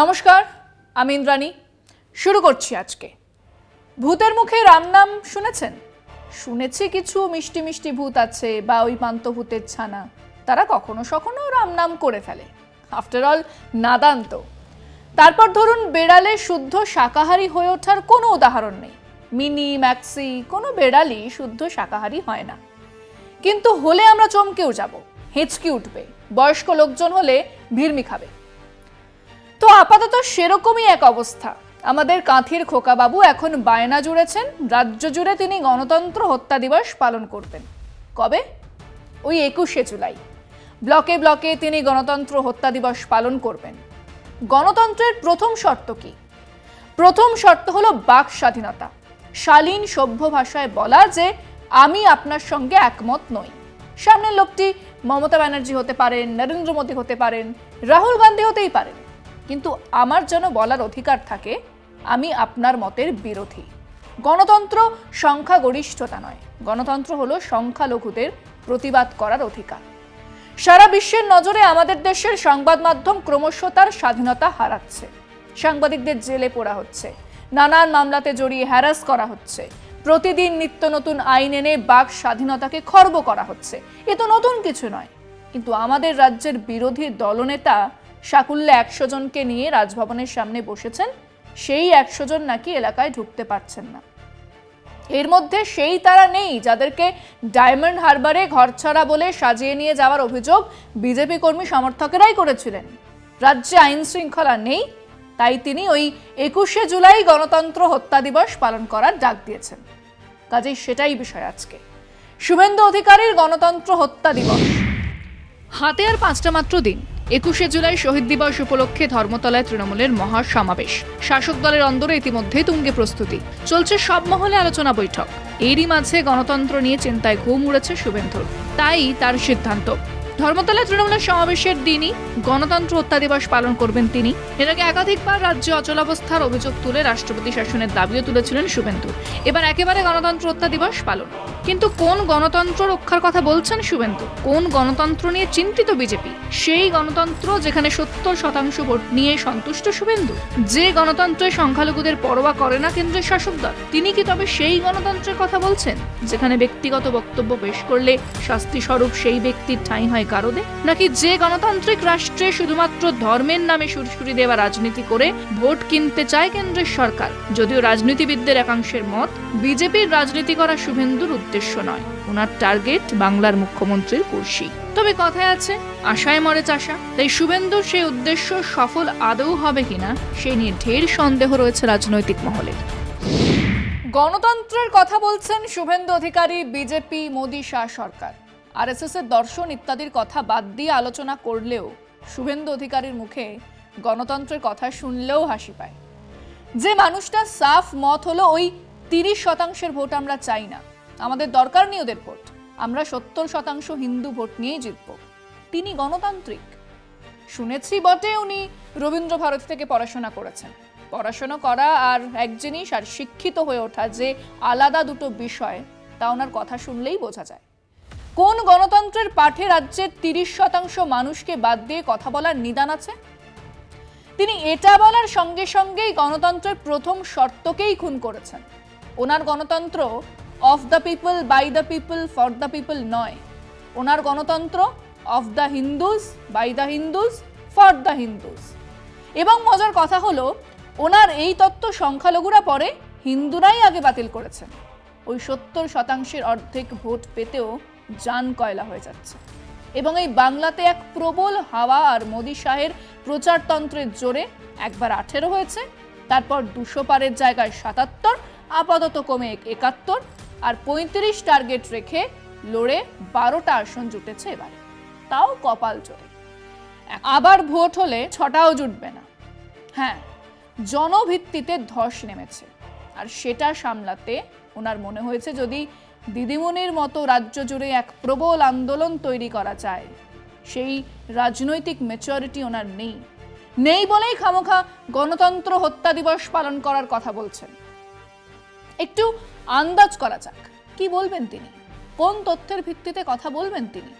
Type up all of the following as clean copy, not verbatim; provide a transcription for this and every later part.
নমস্কার, আমি ইন্দ্রাণী। শুরু করছি আজকে। ভূতের মুখে রাম নাম শুনেছেন? শুনেছি কিছু মিষ্টি মিষ্টি ভূত আছে বা ওই পান্তভূতের ছানা, তারা কখনো কখনো রাম নাম করে ফেলে। আফটার অল নাদান তো। তারপর ধরুন বেড়ালে শুদ্ধ শাকাহারী হয়ে ওঠার কোনো উদাহরণ নেই। মিনি ম্যাক্সি কোনো বেড়ালই শুদ্ধ শাকাহারী হয় না, কিন্তু হলে আমরা চমকেও যাব, হেঁচকি উঠবে। বয়স্ক লোকজন হলে ভিড়মি খাবে। তো আপাতত সেরকমই এক অবস্থা। আমাদের কাঁথির খোকাবাবু এখন বায়না জুড়েছেন রাজ্য জুড়ে তিনি গণতন্ত্র হত্যা দিবস পালন করবেন। কবে? ওই 21শে জুলাই। ব্লকে ব্লকে তিনি গণতন্ত্র হত্যা দিবস পালন করবেন। গণতন্ত্রের প্রথম শর্ত কি? প্রথম শর্ত হলো বাক স্বাধীনতা। শালীন সভ্য ভাষায় বলা যে আমি আপনার সঙ্গে একমত নই। সামনের লোকটি মমতা ব্যানার্জি হতে পারেন, নরেন্দ্র মোদী হতে পারেন, রাহুল গান্ধী হতেই পারেন, কিন্তু আমার যেন বলার অধিকার থাকে আমি আপনার মতের বিরোধী। গণতন্ত্র সংখ্যাগরিষ্ঠতা নয়, গণতন্ত্র হলো সংখ্যালঘুদের প্রতিবাদ করার অধিকার। সারা বিশ্বের নজরে আমাদের দেশের সংবাদ মাধ্যম ক্রমশ তার স্বাধীনতা হারাচ্ছে। সাংবাদিকদের জেলে পোড়া হচ্ছে, নানান মামলাতে জড়িয়ে হ্যারাস করা হচ্ছে, প্রতিদিন নিত্য নতুন আইন এনে বাক স্বাধীনতাকে খর্ব করা হচ্ছে। এ তো নতুন কিছু নয়, কিন্তু আমাদের রাজ্যের বিরোধী দলনেতা সাকুল্যে 100 জনকে নিয়ে রাজভবনের সামনে বসেছেন। সেই 100 জন নাকি এলাকায় ঢুকতে পারছেন না। এর মধ্যে সেই তারা নেই যাদেরকে ডায়মন্ড হারবারে ঘরছাড়া বলে সাজিয়ে নিয়ে যাওয়ার অভিযোগ বিজেপি কর্মী সমর্থকেরাই করেছিলেন। রাজ্যে আইন শৃঙ্খলা নেই, তাই তিনি ওই 21শে জুলাই গণতন্ত্র হত্যা দিবস পালন করার ডাক দিয়েছেন। কাজেই সেটাই বিষয় আজকে। শুভেন্দু অধিকারীর গণতন্ত্র হত্যা দিবস। হাতে আর 5টা মাত্র দিন। 21শে জুলাই শহীদ দিবস উপলক্ষে ধর্মতলায় তৃণমূলের মহা সমাবেশ। শাসক দলের অন্দরে ইতিমধ্যে তুঙ্গে প্রস্তুতি চলছে, সব মহলে আলোচনা বৈঠক। এরই মাঝে গণতন্ত্র নিয়ে চিন্তায় ঘুম উড়েছে শুভেন্দুর। তাই তার সিদ্ধান্ত, ধর্মতলায় তৃণমূলের সমাবেশের দিনই গণতন্ত্র হত্যা দিবস পালন করবেন তিনি। এর আগে একাধিকবার রাজ্যে অচলাবস্থার অভিযোগ তুলে রাষ্ট্রপতি শাসনের দাবিও তুলেছিলেন শুভেন্দু। এবার একেবারে গণতন্ত্র হত্যা দিবস পালন। কিন্তু কোন গণতন্ত্র রক্ষার কথা বলছেন শুভেন্দু? কোন গণতন্ত্র নিয়ে চিন্তিত বিজেপি? সেই গণতন্ত্র যেখানে 70% ভোট নিয়ে সন্তুষ্ট শুভেন্দু, যে গণতন্ত্রের সংখ্যালঘুদের পরোয়া করে না কেন্দ্রের শাসক দল, তিনি কি তবে সেই গণতন্ত্রের কথা বলছেন যেখানে ব্যক্তিগত বক্তব্য পেশ করলে শাস্তি স্বরূপ সেই ব্যক্তির ঠাঁই হয় গারদে? নাকি যে গণতান্ত্রিক রাষ্ট্রে শুধুমাত্র ধর্মের নামে সুরসুরি দেওয়া রাজনীতি করে ভোট কিনতে চায় কেন্দ্রের সরকার? যদিও রাজনীতিবিদদের একাংশের মত বিজেপির রাজনীতি করা শুভেন্দুর উদ্দেশ্য নয়, ওনার টার্গেট বাংলার মুখ্যমন্ত্রীর কুর্সি। তবে কথায় আছে আশায় মরে চাষা, তাই শুভেন্দুর সেই উদ্দেশ্য সফল আদৌ হবে কিনা সে নিয়ে ঢের সন্দেহ রয়েছে রাজনৈতিক মহলে। গণতন্ত্রের কথা বলছেন শুভেন্দু অধিকারী, বিজেপি, মোদী শাহ সরকার। আরএসএস এর দর্শন ইত্যাদির কথা বাদ দিয়ে আলোচনা করলেও শুভেন্দু অধিকারীর মুখে গণতন্ত্রের কথা শুনলেও হাসি পায়। যে মানুষটা সাফ মত হলো ওই 30% ভোট আমরা চাই না, আমাদের দরকার নেই ওদের ভোট, আমরা 70% হিন্দু ভোট নিয়েই জিতব, তিনি গণতান্ত্রিক। শুনেছি বটে উনি রবীন্দ্র ভারতী থেকে পড়াশোনা করেছেন। পড়াশোনা করা আর এক জিনিস আর শিক্ষিত হয়ে ওঠা যে আলাদা দুটো বিষয়, তা ওনার কথা শুনলেই বোঝা যায়। কোন গণতন্ত্রের পাঠে রাজ্যের 30% মানুষকে বাদ দিয়ে কথা বলার নিদান আছে? তিনি এটা বলার সঙ্গে সঙ্গেই গণতন্ত্রের প্রথম শর্তকেই খুন করেছেন। ওনার গণতন্ত্র of the people, by the people, for the people নয়। ওনার গণতন্ত্র of the Hindus, by the Hindus, for the Hindus. এবং মজার কথা হলো ওনার এই তত্ত্ব সংখ্যালঘুরা পরে হিন্দুরাই আগে বাতিল করেছেন। ওই 70%-এর অর্ধেক ভোট পেতেও জান কয়লা হয়ে যাচ্ছে। এবং এই বাংলাতে এক প্রবল হাওয়া আর মোদী শাহের প্রচারতন্ত্রের জোরে একবার 18 হয়েছে, তারপর 200 পারের জায়গায় 77, আপাতত কমে 71, আর 35 টার্গেট রেখে লড়ে 12টা আসন জুটেছে এবারে, তাও কপাল জোরে। আবার ভোট হলে 6টাও জুটবে না। হ্যাঁ, জনভিত্তিতে ধস নেমেছে, আর সেটা সামলাতে ওনার মনে হয়েছে যদি দিদিমণির মতো রাজ্য জুড়ে এক প্রবল আন্দোলন তৈরি করা যায়, সেই রাজনৈতিক ম্যাচুরিটি ওনার নেই বলেই খামোখা গণতন্ত্র হত্যা দিবস পালন করার কথা বলছেন। একটু আন্দাজ করা যাক কি বলবেন তিনি, কোন তথ্যের ভিত্তিতে কথা বলবেন তিনি।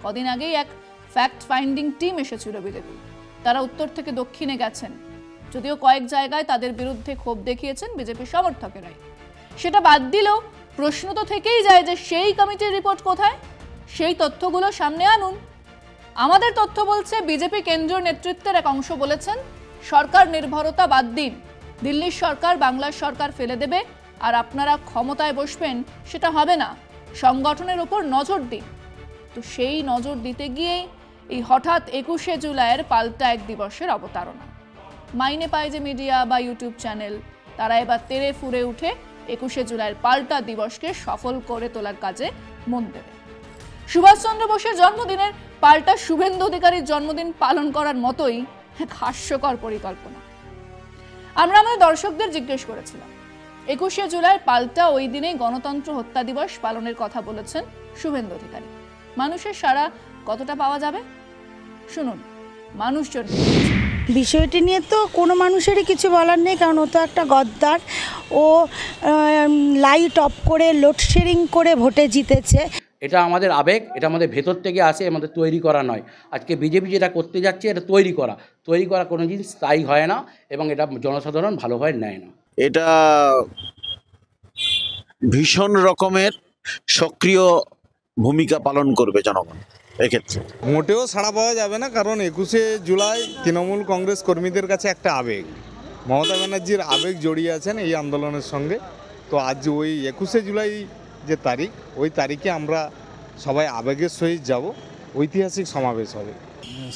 কদিন আগেই এক ফ্যাক্ট ফাইন্ডিং টিম এসেছিল বিজেপি, তারা উত্তর থেকে দক্ষিণে গেছেন, যদিও কয়েক জায়গায় তাদের বিরুদ্ধে ক্ষোভ দেখিয়েছেন বিজেপির সমর্থকেরাই। সেটা বাদ দিলেও প্রশ্ন তো থেকেই যায় যে সেই কমিটির রিপোর্ট কোথায়, সেই তথ্যগুলো সামনে আনুন। আমাদের তথ্য বলছে বিজেপি কেন্দ্রীয় নেতৃত্বের এক অংশ বলেছেন, সরকার নির্ভরতা বাদ দিন, দিল্লির সরকার বাংলার সরকার ফেলে দেবে আর আপনারা ক্ষমতায় বসবেন, সেটা হবে না, সংগঠনের ওপর নজর দিন। তো সেই নজর দিতে গিয়েই এই হঠাৎ 21শে জুলাইয়ের পাল্টা এক দিবসের অবতারণা। মাইনে পায় যে মিডিয়া বা ইউটিউব চ্যানেল, তারা এবার তেড়ে ফুরে উঠে 21শে জুলাইয়ের পাল্টা দিবসকে সফল করে তোলার কাজে মন দেবে। সুভাষচন্দ্র বোসের জন্মদিনের পাল্টা শুভেন্দু অধিকারীর জন্মদিন পালন করার মতোই এক হাস্যকর পরিকল্পনা। আমরা আমাদের দর্শকদের জিজ্ঞেস করেছিলাম, 21শে জুলাই পাল্টা ওই দিনেই গণতন্ত্র হত্যা দিবস পালনের কথা বলেছেন শুভেন্দু অধিকারী। মানুষের সাড়া কতটা পাওয়া যাবে শুনুন মানুষজন। বিষয়টি নিয়ে তো কোনো মানুষেরই কিছু বলার নেই, কারণ ও তো একটা গদ্দার। ও লাইট অফ করে লোডশেডিং করে ভোটে জিতেছে। এটা আমাদের আবেগ, এটা আমাদের ভেতর থেকে আসে, আমাদের তৈরি করা নয়। আজকে বিজেপি যেটা করতে যাচ্ছে এটা তৈরি করা কোনো জিনিস স্থায়ী হয় না এবং এটা জনসাধারণ ভালোভাবে নেয় না। এটা ভীষণ রকমের সক্রিয় ভূমিকা পালন করবে জনগণ এক্ষেত্রে। মোটেও ছাড়া পাওয়া যাবে না, কারণ 21শে জুলাই তৃণমূল কংগ্রেস কর্মীদের কাছে একটা আবেগ। মমতা ব্যানার্জির আবেগ জড়িয়ে আছেন এই আন্দোলনের সঙ্গে। তো আজ ওই 21শে জুলাই যে তারিখ, ওই তারিখে আমরা সবাই আবেগের সহিত যাব, ঐতিহাসিক সমাবেশ হবে।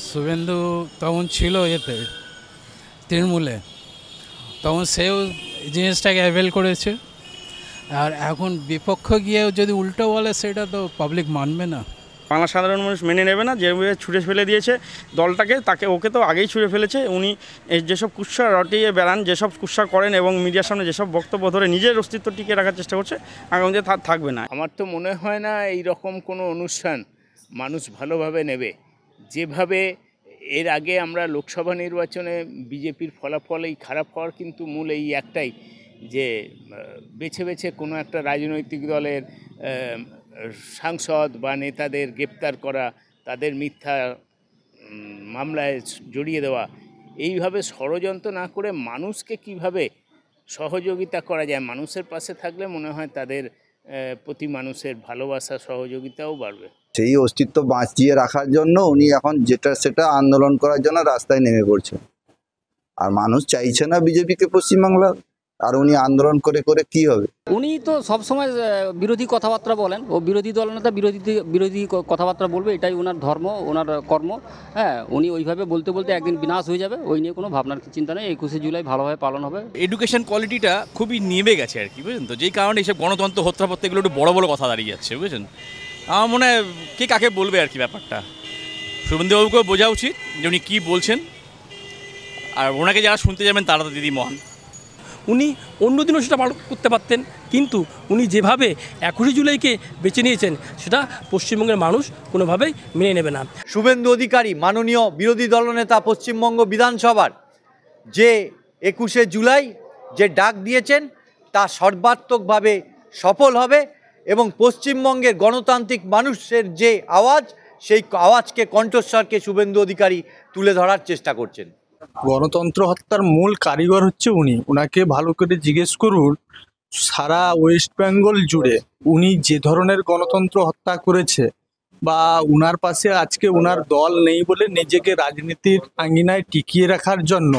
শুভেন্দু তখন ছিল এতে তৃণমূলে, তখন সেও জিনিসটাকে অ্যাভেল করেছে। আর এখন বিপক্ষ গিয়েও যদি উল্টো বলে সেটা তো পাবলিক মানবে না, বাংলা সাধারণ মানুষ মেনে নেবে না। যেভাবে ছুঁড়ে ফেলে দিয়েছে দলটাকে, ওকে তো আগেই ছুঁড়ে ফেলেছে। উনি যেসব কুৎসা রটিয়ে বেড়ান, যেসব কুৎসা করেন এবং মিডিয়ার সামনে যেসব বক্তব্য ধরে নিজের অস্তিত্ব টিকিয়ে রাখার চেষ্টা করছে, আগামীতে থাকবে না। আমার তো মনে হয় না এই রকম কোনো অনুষ্ঠান মানুষ ভালোভাবে নেবে। যেভাবে এর আগে আমরা লোকসভা নির্বাচনে বিজেপির ফলাফল এই খারাপ হওয়ার কিন্তু মূল এই একটাই, যে বেছে বেছে কোনো একটা রাজনৈতিক দলের সাংসদ বা নেতাদের গ্রেপ্তার করা, তাদের মিথ্যা মামলায় জড়িয়ে দেওয়া, এইভাবে ষড়যন্ত্র না করে মানুষকে কিভাবে সহযোগিতা করা যায়, মানুষের পাশে থাকলে মনে হয় তাদের প্রতি মানুষের ভালোবাসা সহযোগিতাও বাড়বে। সেই অস্তিত্ব বাঁচিয়ে রাখার জন্য উনি এখন যেটা সেটা আন্দোলন করার জন্য রাস্তায় নেমে পড়ছেন। আর মানুষ চাইছে না বিজেপিকে পশ্চিমবাংলা, আর উনি আন্দোলন করে করে কি হবে? উনি তো সবসময় বিরোধী কথাবার্তা বলেন, ও বিরোধী দলনেতা বিরোধী কথাবার্তা বলবে, এটাই ওনার ধর্ম, ওনার কর্ম। হ্যাঁ, উনি ওইভাবে বলতে বলতে একদিন বিনাশ হয়ে যাবে, ওই নিয়ে কোনো ভাবনার চিন্তা নেই। 21শে জুলাই ভালোভাবে পালন হবে। এডুকেশন কোয়ালিটিটা খুবই নেমে গেছে আর কি, বুঝলেন তো, যেই কারণে এইসব গণতন্ত্র হত্যাপত্তি এগুলো একটু বড় বড় কথা দাঁড়িয়ে যাচ্ছে, বুঝলেন। আমার মনে হয় কে কাকে বলবে আর কি ব্যাপারটা। শুভেন্দুবাবুকে বোঝা উচিত যে উনি কী বলছেন, আর ওনাকে যারা শুনতে যাবেন তারা তো দিদি মহান। উনি অন্যদিনও সেটা পালন করতে পারতেন, কিন্তু উনি যেভাবে 21শে জুলাইকে বেছে নিয়েছেন সেটা পশ্চিমবঙ্গের মানুষ কোনোভাবেই মেনে নেবে না। শুভেন্দু অধিকারী মাননীয় বিরোধী দলনেতা পশ্চিমবঙ্গ বিধানসভার যে 21শে জুলাই যে ডাক দিয়েছেন তা সর্বাত্মকভাবে সফল হবে এবং পশ্চিমবঙ্গের গণতান্ত্রিক মানুষের যে আওয়াজ, সেই আওয়াজকে, কণ্ঠস্বরকে শুভেন্দু অধিকারী তুলে ধরার চেষ্টা করছেন। গণতন্ত্র হত্যার মূল কারিগর হচ্ছে উনি। ওনাকে ভালো করে জিজ্ঞেস করুন, সারা ওয়েস্ট বেঙ্গল জুড়ে উনি যে ধরনের গণতন্ত্র হত্যা করেছে, বা উনার পাশে আজকে উনার দল নেই বলে নিজেকে রাজনীতির আঙ্গিনায় টিকিয়ে রাখার জন্য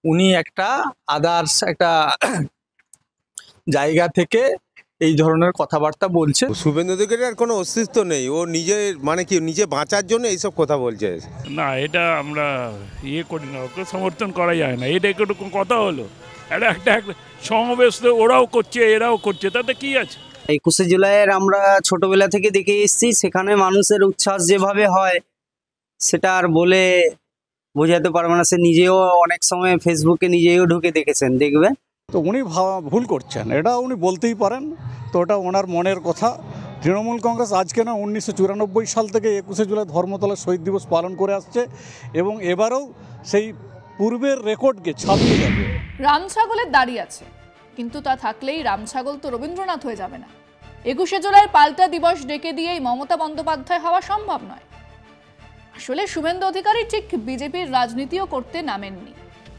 উনি একটা আদার্স একটা জায়গা থেকে এই ধরনের কথাবার্তা বলছে। শুভেন্দু অধিকারীর কোনো অস্তিত্ব নেই, ও নিজে বাঁচার জন্য এইসব কথা বলছে। না, এটা আমরা করি না, ওকে সমর্থন করা যায় না। এটা একটু কথা হলো, একটা সমাবেশ তো ওরাও করছে এরাও করছে, তাতে কি আছে। 21শে জুলাইয়ের আমরা ছোটবেলা থেকে দেখে এসেছি, সেখানে মানুষের উচ্ছ্বাস যেভাবে হয় সেটা আর বলে বোঝাতে পারবো না। সে নিজেও অনেক সময় ফেসবুকে নিজেও ঢুকে দেখেছেন, দেখবেন। তো উনি ভুল করছেন, এটা উনি বলতেই পারেন, তো ওটা ওনার মনের কথা। তৃণমূল কংগ্রেস আজকে না 1994 সাল থেকে 21শে জুলাই ধর্মতলা শহীদ দিবস পালন করে আসছে এবং এবারেও সেই পূর্বের রেকর্ডকে ছাপিয়ে যাবে। রাম ছাগলের দাড়ি আছে, কিন্তু তা থাকলেই রাম ছাগল তো রবীন্দ্রনাথ হয়ে যাবে না। 21শে জুলাইয়ের পাল্টা দিবস ডেকে দিয়েই মমতা বন্দ্যোপাধ্যায় হওয়া সম্ভব নয়। আসলে শুভেন্দু অধিকারী ঠিক বিজেপির রাজনীতিও করতে নামেননি,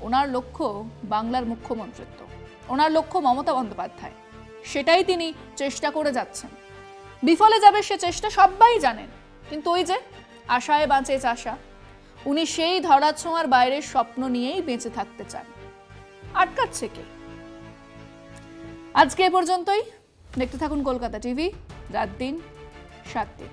ওনার লক্ষ্য বাংলার মুখ্যমন্ত্রিত্ব, ওনার লক্ষ্য মমতা বন্দ্যোপাধ্যায়। সেটাই তিনি চেষ্টা করে যাচ্ছেন। বিফলে যাবে সে চেষ্টা সবাই জানেন, কিন্তু ওই যে আশায় বাঁচে চাষা, উনি সেই ধরাছোঁয়ার বাইরের স্বপ্ন নিয়েই বেঁচে থাকতে চান। আটকাচ্ছে কে? আজকে এ পর্যন্তই। দেখতে থাকুন কলকাতা টিভি, রাত দিন 7 দিন।